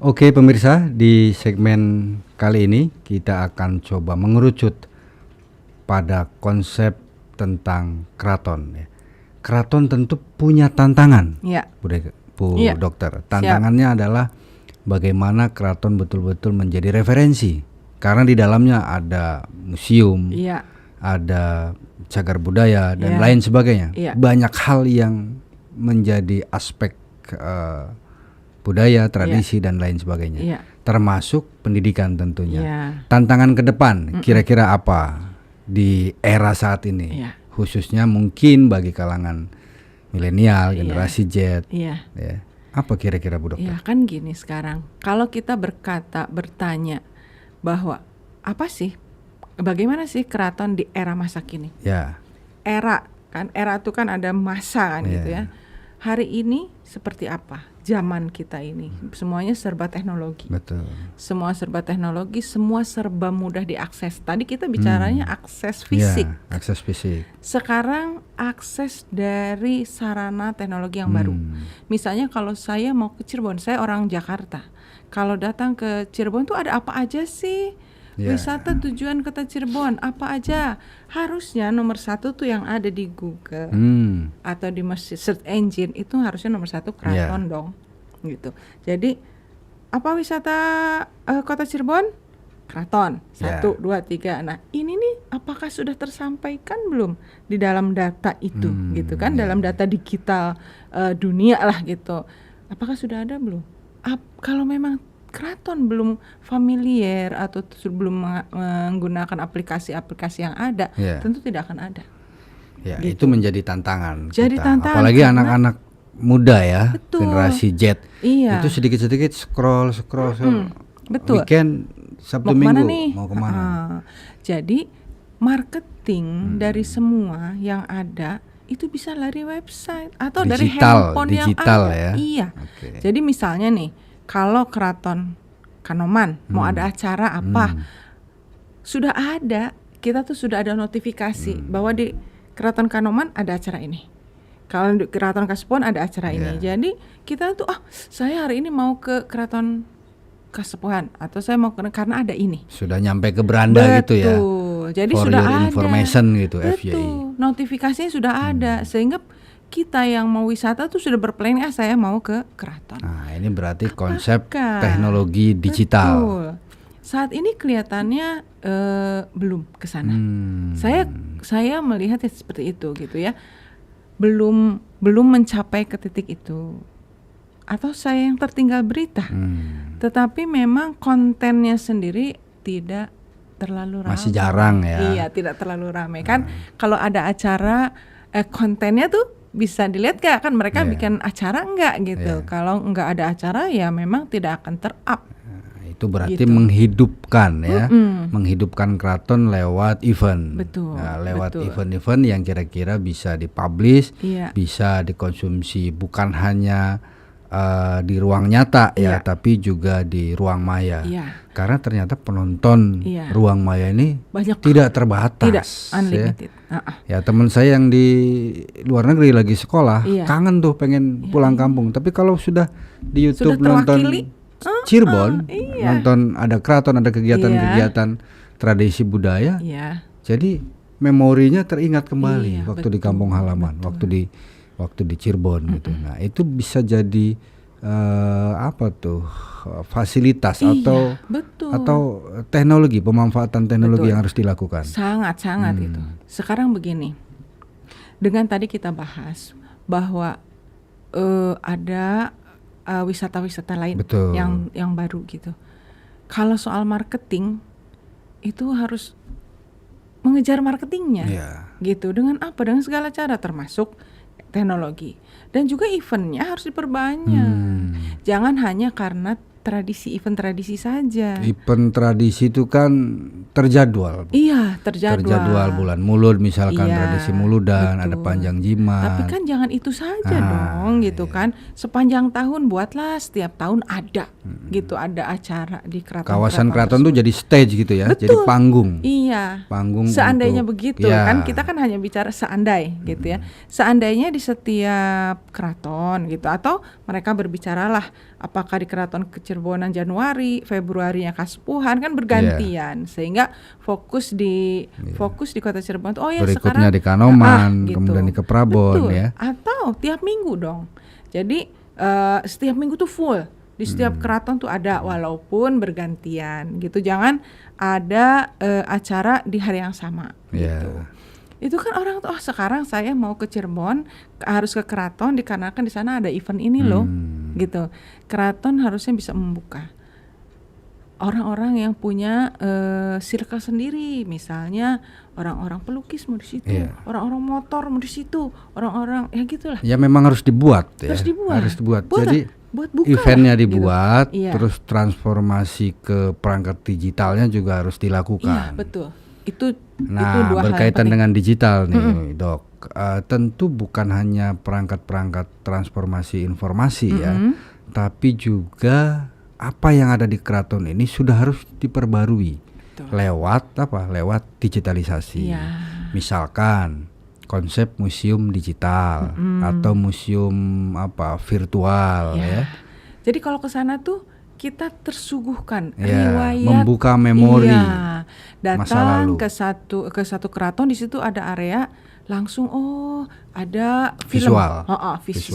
Oke pemirsa, di segmen kali ini kita akan coba mengerucut pada konsep tentang keraton. Keraton tentu punya tantangan, Ya. Bu Iya. Dokter. Tantangannya adalah bagaimana keraton betul-betul menjadi referensi. Karena di dalamnya ada museum, Iya. ada cagar budaya dan Iya. lain sebagainya. Iya. Banyak hal yang menjadi aspek budaya, tradisi dan lain sebagainya. Iya. Termasuk pendidikan tentunya. Iya. Tantangan ke depan kira-kira apa di era saat ini? Iya. Khususnya mungkin bagi kalangan milenial, Iya. generasi Z. Iya. Ya. Apa kira-kira Bu Dokter? Ya kan gini sekarang, kalau kita bertanya bahwa apa sih, bagaimana sih keraton di era masa kini? Ya. Era itu kan ada masa kan gitu ya. Hari ini seperti apa? Zaman kita ini semuanya serba teknologi. Betul. Semua serba teknologi, semua serba mudah diakses. Tadi kita bicaranya akses fisik. Ya, akses fisik. Sekarang akses dari sarana teknologi yang baru. Misalnya kalau saya mau ke Cirebon, saya orang Jakarta. Kalau datang ke Cirebon tuh ada apa aja sih? Wisata tujuan kota Cirebon apa aja? Harusnya nomor 1 tuh yang ada di Google atau di search engine itu harusnya nomor 1 keraton dong, gitu. Jadi apa wisata kota Cirebon? Keraton 1, 2, 3. Nah ini nih apakah sudah tersampaikan belum di dalam data itu, gitu kan? Dalam data digital dunia lah gitu. Apakah sudah ada belum? Kalau memang keraton belum familiar atau belum menggunakan aplikasi-aplikasi yang ada, tentu tidak akan ada. Ya, gitu. itu menjadi tantangan Jadi kita. tantangan, apalagi anak-anak muda ya, betul, generasi Z. Iya. Itu sedikit-sedikit scroll. Betul. Weekend, Sabtu mau Minggu, nih? mau kemana? Jadi marketing dari semua yang ada itu bisa dari website atau dari handphone yang ada. Ya? Iya. Jadi misalnya nih, kalau keraton Kanoman mau ada acara apa, sudah ada, kita tuh sudah ada notifikasi bahwa di keraton Kanoman ada acara ini. Kalau di keraton Kasepuhan ada acara ini. Jadi kita tuh saya hari ini mau ke keraton Kasepuhan atau saya mau karena ada ini. Sudah nyampe ke beranda gitu ya. Jadi For sudah your ada information gitu. Betul. FYI. Notifikasinya sudah ada sehingga kita yang mau wisata tuh sudah berplanning saya mau ke keraton. Nah, ini berarti konsep teknologi digital. Betul. Saat ini kelihatannya belum ke sana. Saya melihat seperti itu gitu ya. Belum mencapai ke titik itu. Atau saya yang tertinggal berita. Tetapi memang kontennya sendiri tidak terlalu ramai. Masih jarang ya. Iya, tidak terlalu ramai kan. Kalau ada acara kontennya tuh bisa dilihat gak kan mereka bikin acara enggak gitu. Kalau enggak ada acara ya memang tidak akan ter-up. Itu berarti gitu. menghidupkan ya, menghidupkan keraton lewat event. Betul. Nah, lewat event-event yang kira-kira bisa dipublish, Iya. bisa dikonsumsi bukan hanya di ruang nyata ya, tapi juga di ruang maya. Iya. Karena ternyata penonton ruang maya ini banyak tidak terbatas. Tidak unlimited. Ya teman saya yang di luar negeri lagi sekolah, kangen tuh pengen pulang kampung. Tapi kalau sudah di YouTube nonton Cirebon, nonton ada keraton, ada kegiatan-kegiatan tradisi budaya, jadi memorinya teringat kembali waktu di kampung halaman, waktu di Cirebon gitu. Nah itu bisa jadi fasilitas atau teknologi, pemanfaatan teknologi yang harus dilakukan. Sangat itu. Sekarang begini, dengan tadi kita bahas bahwa ada wisata-wisata lain yang baru gitu. Kalau soal marketing itu harus mengejar marketingnya, gitu. Dengan apa? Dengan segala cara, termasuk teknologi. Dan juga eventnya harus diperbanyak. Jangan hanya karena event tradisi saja. Event tradisi itu kan terjadwal. Iya, terjadwal. Bulan Mulud misalkan, tradisi Muludan, ada Panjang Jimat. Tapi kan jangan itu saja dong, gitu kan. Sepanjang tahun buatlah setiap tahun ada, gitu, ada acara di keraton. Kawasan keraton tuh jadi stage gitu ya, jadi panggung. Iya. Iya. Panggung seandainya untuk, begitu kan kita kan hanya bicara seandai gitu ya. Seandainya di setiap keraton gitu, atau mereka berbicaralah apakah di keraton Kecirbonan Januari, Februarinya Kasepuhan, kan bergantian sehingga fokus di Kota Cirebon. Oh ya, berikutnya sekarang di Kanoman, gitu. kemudian di Keprabon. Betul. Ya. Atau tiap minggu dong. Jadi setiap minggu tuh full. Di setiap keraton tuh ada, walaupun bergantian gitu. Jangan ada acara di hari yang sama gitu. Itu kan orang tuh, sekarang saya mau ke Cirebon harus ke keraton dikarenakan di sana ada event ini loh gitu. Keraton harusnya bisa membuka orang-orang yang punya circle sendiri, misalnya orang-orang pelukis mau di situ, orang-orang motor mau di situ, orang-orang ya gitulah. Ya memang harus dibuat ya. Harus dibuat. Jadi buat buka eventnya dibuat, gitu. terus transformasi ke perangkat digitalnya juga harus dilakukan. Iya, betul. Itu dua berkaitan dengan digital nih, Dok. Tentu bukan hanya perangkat-perangkat transformasi informasi ya, tapi juga apa yang ada di keraton ini sudah harus diperbarui. Betul. Lewat digitalisasi. Misalkan konsep museum digital atau museum virtual ya. Jadi kalau ke sana tuh kita tersuguhkan riwayat, membuka memori datang ke satu keraton, di situ ada area langsung ada film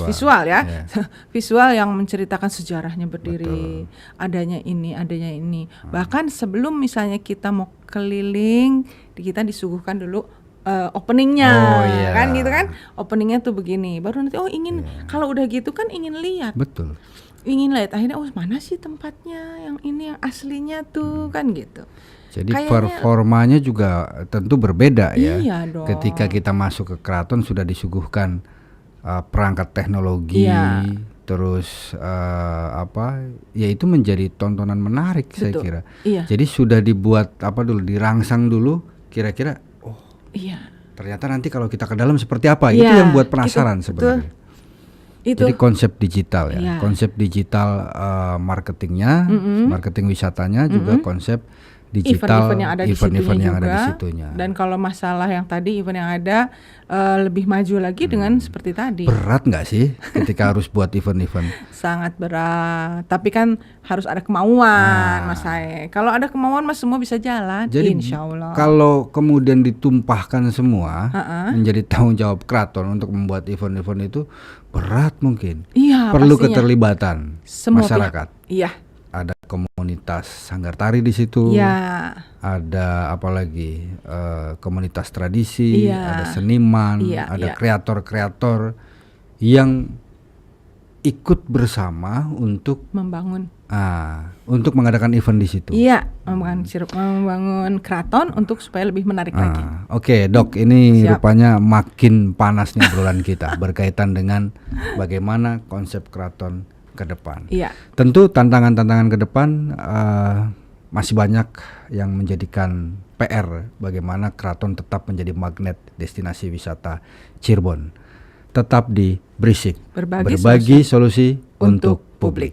visual ya. Visual yang menceritakan sejarahnya berdiri. Adanya ini. Bahkan sebelum misalnya kita mau keliling, kita disuguhkan dulu openingnya kan gitu kan. Openingnya tuh begini, baru nanti kalau udah gitu kan ingin lihat. Betul. Ingin lihat, akhirnya mana sih tempatnya yang ini, yang aslinya tuh kan gitu. Jadi performanya juga tentu berbeda ya. Iya dong. Ketika kita masuk ke keraton sudah disuguhkan perangkat teknologi, terus ya itu menjadi tontonan menarik. Betul. Saya kira. Iya. Jadi sudah dibuat dirangsang dulu kira-kira ternyata nanti kalau kita ke dalam seperti apa. Itu yang buat penasaran sebenarnya. Jadi konsep digital ya. Konsep digital marketingnya, marketing wisatanya, juga konsep digital event-event yang ada di situnya. Dan kalau masalah yang tadi event yang ada lebih maju lagi dengan seperti tadi. Berat nggak sih ketika harus buat event-event? Sangat berat. Tapi kan harus ada kemauan, Mas Sae. Kalau ada kemauan Mas, semua bisa jalan. Jadi Insya Allah. Kalau kemudian ditumpahkan semua menjadi tanggung jawab keraton untuk membuat event-event itu berat mungkin. Iya. Perlu pastinya. Keterlibatan semua masyarakat. Iya. Ada komunitas sanggar tari di situ. Iya. Ada apalagi komunitas tradisi, ada seniman, ada kreator-kreator yang ikut bersama untuk membangun. Untuk mengadakan event di situ. Iya, membangun keraton untuk supaya lebih menarik lagi. Oke, Dok, ini rupanya makin panas nih obrolan kita berkaitan dengan bagaimana konsep keraton ke depan. Iya. Tentu tantangan-tantangan ke depan masih banyak yang menjadikan PR bagaimana keraton tetap menjadi magnet destinasi wisata Cirebon. Tetap di Berisik, berbagi solusi untuk publik.